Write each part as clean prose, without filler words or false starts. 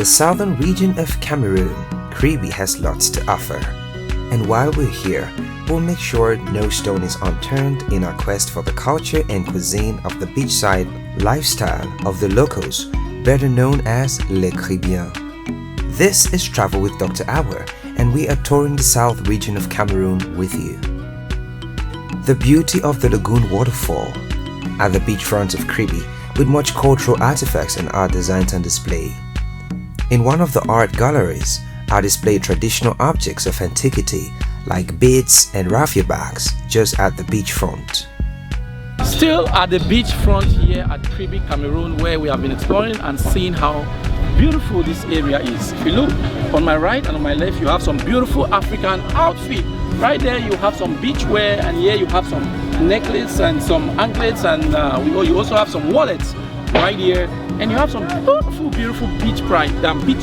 the southern region of Cameroon, Kribi has lots to offer. And while we're here, we'll make sure no stone is unturned in our quest for the culture and cuisine of the beachside lifestyle of the locals, better known as Les Cribiens. This is Travel with Dr. Awah, and we are touring the south region of Cameroon with you. The beauty of the lagoon waterfall at the beachfront of Kribi, with much cultural artifacts and art designs on display. In one of the art galleries are displayed traditional objects of antiquity like beads and raffia bags just at the beachfront. Still at the beachfront here at Kribi, Cameroon, where we have been exploring and seeing how beautiful this area is. If you look on my right and on my left, you have some beautiful African outfit. Right there you have some beachwear, and here you have some necklace and some anklets, and you also have some wallets right here, and you have some beautiful beach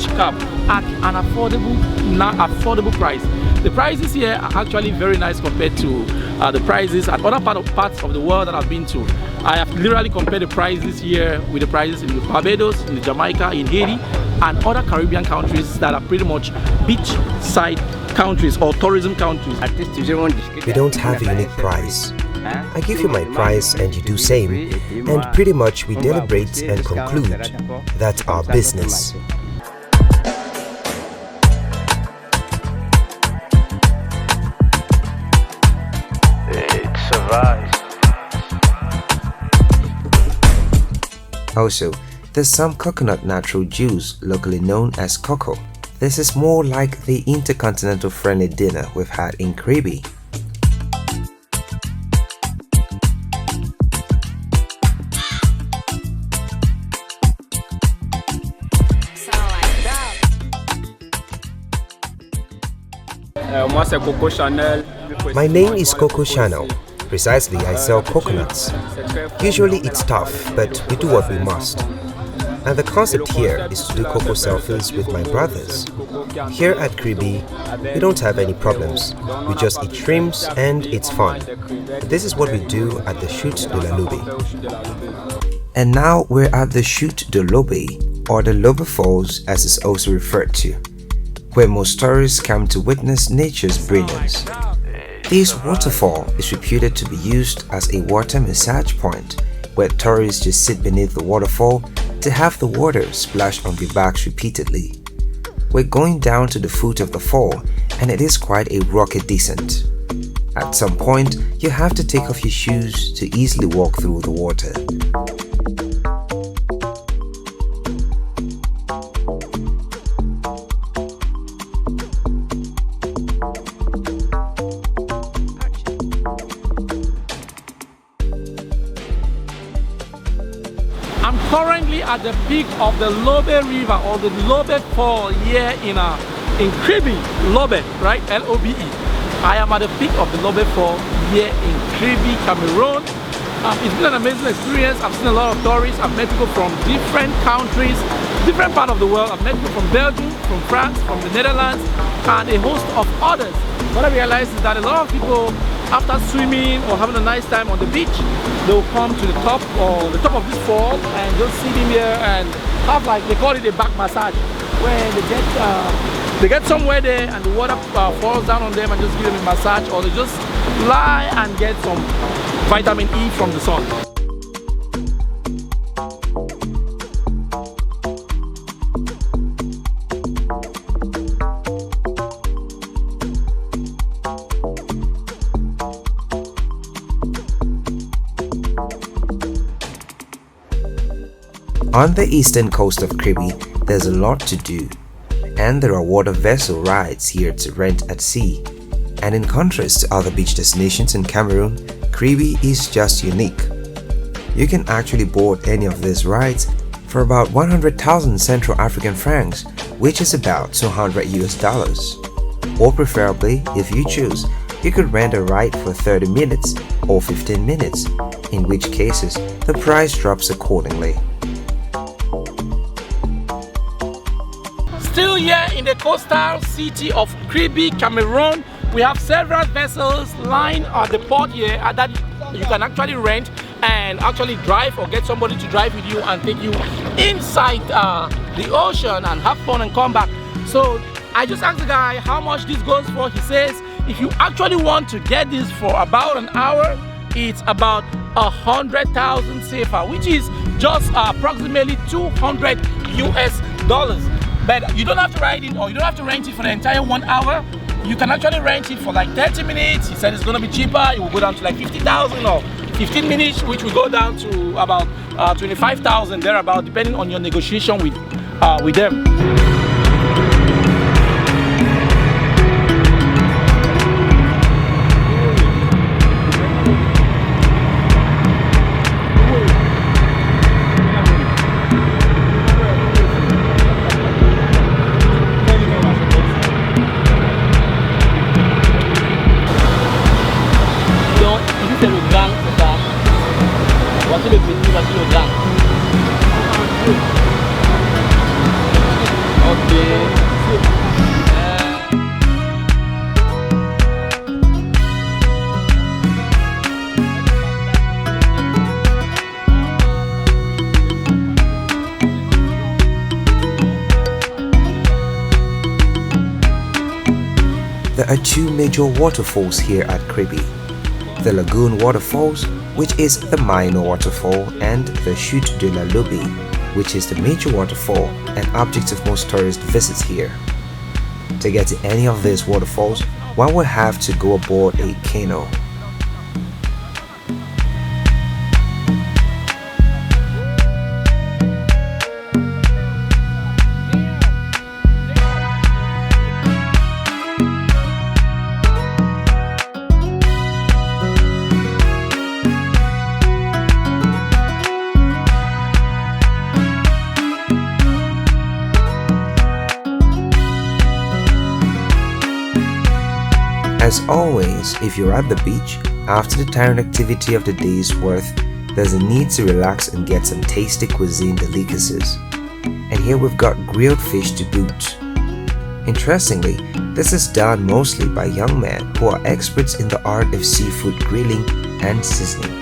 cap at an affordable price. The prices here are actually very nice compared to the prices at other parts of the world that I've been to. I have literally compared the prices here with the prices in Barbados, in Jamaica, in Haiti, and other Caribbean countries that are pretty much beachside countries or tourism countries. We don't have a unique price. I give you my price and you do same, and pretty much we deliberate and conclude that's our business. Also, there's some coconut natural juice, locally known as cocoa. This is more like the intercontinental friendly dinner we've had in Kribi. My name is Coco Chanel. Precisely, I sell coconuts. Usually it's tough, but we do what we must. And the concept here is to do cocoa selfies with my brothers. Here at Kribi, we don't have any problems. We just eat shrimps and it's fun. This is what we do at the Chute de la Lobe. And now we're at the Chute de Lobe, or the Lobe Falls as it's also referred to, where most tourists come to witness nature's brilliance. This waterfall is reputed to be used as a water massage point, where tourists just sit beneath the waterfall to have the water splash on their backs repeatedly. We're going down to the foot of the fall, and it is quite a rocky descent. At some point, you have to take off your shoes to easily walk through the water. I'm currently at the peak of the Lobe River, or the Lobe Falls here in Kribi, Lobe, right? L-O-B-E. I am at the peak of the Lobe Falls here in Kribi, Cameroon. It's been an amazing experience. I've seen a lot of tourists. I've met people from different countries, different parts of the world. I've met people from Belgium, from France, from the Netherlands, and a host of others. What I realized is that a lot of people, after swimming or having a nice time on the beach, they'll come to the top of this fall and just sit in here and have, like, they call it a back massage, where they get somewhere there and the water falls down on them and just give them a massage, or they just lie and get some vitamin E from the sun. On the eastern coast of Kribi, there's a lot to do, and there are water vessel rides here to rent at sea. And in contrast to other beach destinations in Cameroon, Kribi is just unique. You can actually board any of these rides for about 100,000 Central African francs, which is about $200 US. Or preferably, if you choose, you could rent a ride for 30 minutes or 15 minutes, in which cases the price drops accordingly. Still here in the coastal city of Kribi, Cameroon, we have several vessels lying at the port here that you can actually rent. and actually drive or get somebody to drive with you and take you inside the ocean and have fun and come back. So I just asked the guy how much this goes for. He says if you actually want to get this for about an hour, it's about 100,000 CFA, which is just approximately $200 US. But you don't have to ride it, or you don't have to rent it for the entire 1 hour. You can actually rent it for like 30 minutes. He said it's going to be cheaper. It will go down to like 50,000, or 15 minutes, which will go down to about 25,000 thereabout, depending on your negotiation with them. There are two major waterfalls here at Kribi. The Lagoon Waterfalls, which is the minor waterfall, and the Chute de la Lobe, which is the major waterfall and object of most tourist visits here. To get to any of these waterfalls, one will have to go aboard a canoe. As always, if you're at the beach, after the tiring activity of the day's worth, there's a need to relax and get some tasty cuisine delicacies. And here we've got grilled fish to boot. Interestingly, this is done mostly by young men who are experts in the art of seafood grilling and seasoning.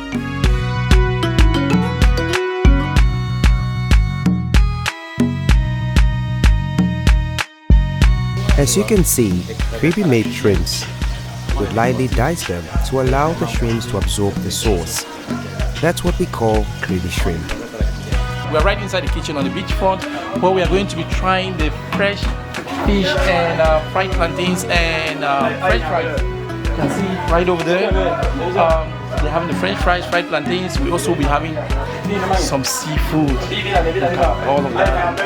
As you can see, Kribi made shrimps. Would lightly dice them to allow the shrimps to absorb the sauce. That's what we call Kribi shrimp. We are right inside the kitchen on the beachfront, where we are going to be trying the fresh fish and fried plantains and French fries. You can see right over there. They're having the French fries, fried plantains. We also be having some seafood. All of that.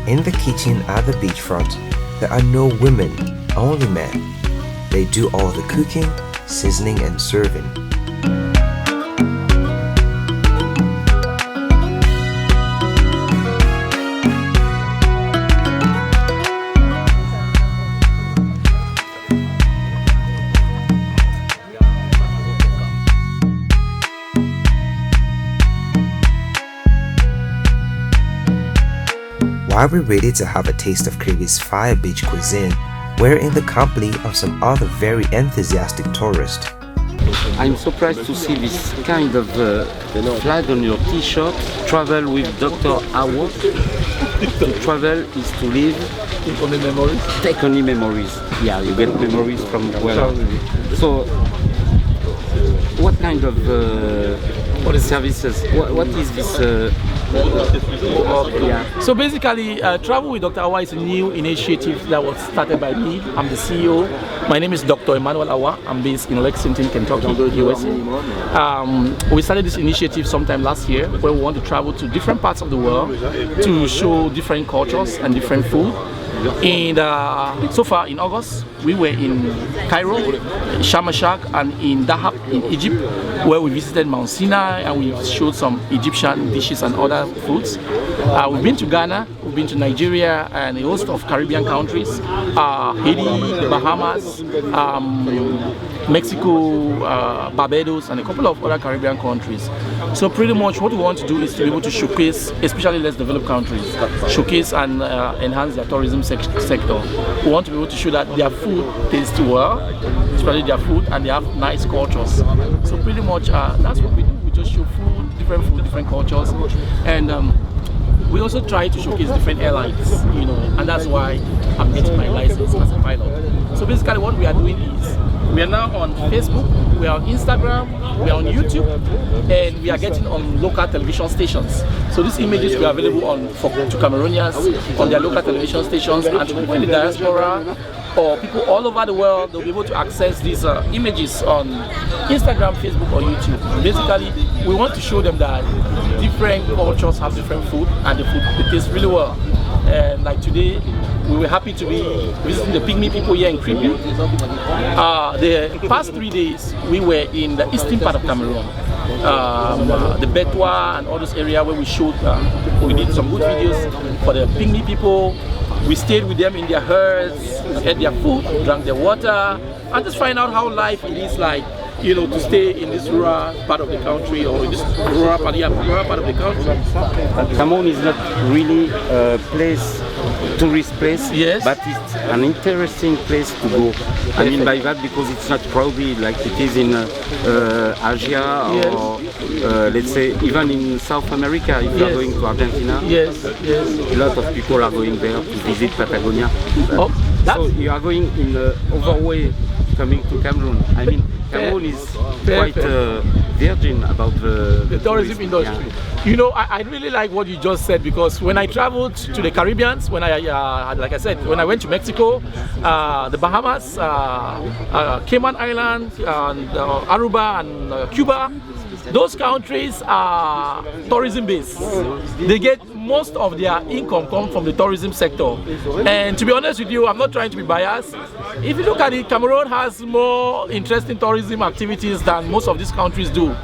In the kitchen at the beachfront, there are no women, only men. They do all the cooking, seasoning and serving. While we're ready to have a taste of Kribi's fire beach cuisine, we're in the company of some other very enthusiastic tourists. I'm surprised to see this kind of flag on your t-shirt. Travel with Dr. Awah. To travel is to live. Take only memories. Take only memories. Yeah, you get memories from well. So, what kind of services? What is this? Yeah. So basically, Travel with Dr. Awah is a new initiative that was started by me. I'm the CEO. My name is Dr. Emmanuel Awah. I'm based in Lexington, Kentucky, USA. We started this initiative sometime last year, where we want to travel to different parts of the world to show different cultures and different food. And so far in August, we were in Cairo, Sharm el-Sheikh, and in Dahab in Egypt, where we visited Mount Sinai and we showed some Egyptian dishes and other foods. We've been to Ghana, we've been to Nigeria and a host of Caribbean countries, Haiti, Bahamas, Mexico, Barbados, and a couple of other Caribbean countries. So pretty much what we want to do is to be able to showcase, especially less developed countries, showcase and enhance their tourism sector. We want to be able to show that their food tastes well, especially their food, and they have nice cultures. So pretty much that's what we do. We just show food, different cultures, and we also try to showcase different airlines, and that's why I'm getting my license as a pilot. So basically what we are doing is, we are now on Facebook, we are on Instagram, we are on YouTube, and we are getting on local television stations. So these images will be available to Cameroonians on their local television stations, and to people in the diaspora or people all over the world. They'll be able to access these images on Instagram, Facebook, or YouTube. Basically, we want to show them that different cultures have different food, and the food it tastes really well. And like today, we were happy to be visiting the Pygmy people here in Kribi. The past 3 days, we were in the eastern part of Cameroon, the Betwa and all this area where we showed, we did some good videos for the Pygmy people. We stayed with them in their herds, ate their food, drank their water, and just find out how life it is like, to stay in this rural part of the country, or in this rural part of the country. Cameroon is not really a tourist place, yes, but it's an interesting place to go. I mean by that because it's not crowded like it is in Asia, yes, or let's say even in South America. If you are going to Argentina, yes, a lot of people are going there to visit Patagonia. So you are going in the other way coming to Cameroon. I mean, Cameroon is quite virgin about the tourism industry. Yeah. I really like what you just said, because when I traveled to the Caribbean, when like I said, when I went to Mexico, the Bahamas, Cayman Islands, and Aruba and Cuba, those countries are tourism based. They get most of their income come from the tourism sector. And to be honest with you, I'm not trying to be biased. If you look at it, Cameroon has more interesting tourism activities than most of these countries do.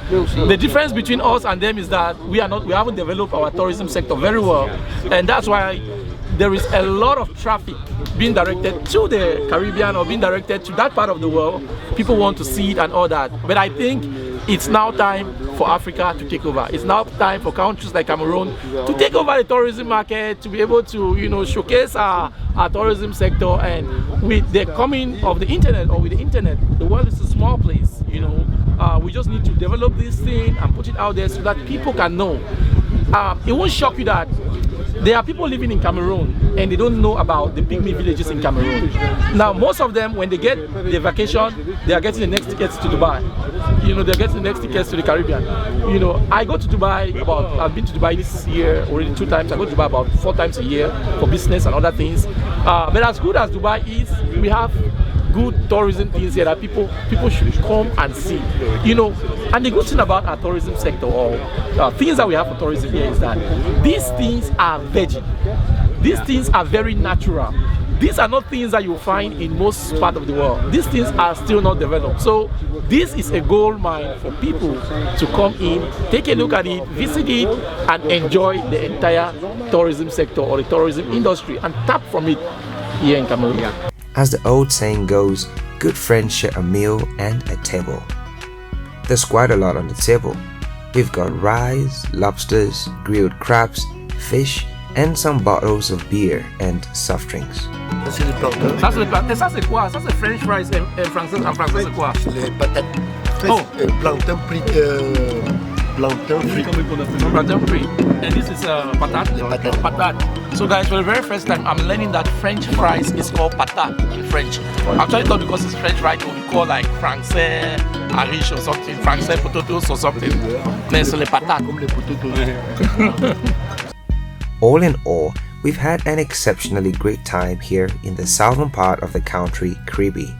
The difference between us and them is that we haven't developed our tourism sector very well, and that's why there is a lot of traffic being directed to the Caribbean or being directed to that part of the world. People want to see it and all that. But I think it's now time for Africa to take over. It's now time for countries like Cameroon to take over the tourism market, to be able to showcase our tourism sector. And with the coming of the internet, the world is a small place. We just need to develop this thing and put it out there so that people can know. It won't shock you that there are people living in Cameroon and they don't know about the Pygmy villages in Cameroon. Now, most of them, when they get their vacation, they are getting the next tickets to Dubai. They're getting the next tickets to the Caribbean. I go to Dubai I've been to Dubai this year already 2 times. I go to Dubai about 4 times a year for business and other things. But as good as Dubai is, we have good tourism things here that people should come and see. And the good thing about our tourism sector, or things that we have for tourism here, is that these things are virgin. These things are very natural. These are not things that you'll find in most part of the world. These things are still not developed. So this is a gold mine for people to come in, take a look at it, visit it, and enjoy the entire tourism sector or the tourism industry and tap from it here in Cameroon. As the old saying goes, good friends share a meal and a table. There's quite a lot on the table. We've got rice, lobsters, grilled crabs, fish, and some bottles of beer and soft drinks. Ça c'est les plantains. Ça c'est quoi? Ça c'est French fries en français c'est quoi? Les patates. Oh. Plantain frit. Plantain frit. And this is patate? Patate. So guys, for the very first time, I'm learning that French fries is called patate in French. Actually thought because it's French fries, it would be called like français harish or something, français potatoes or something. Mais c'est les patates. All in all, we've had an exceptionally great time here in the southern part of the country, Kribi.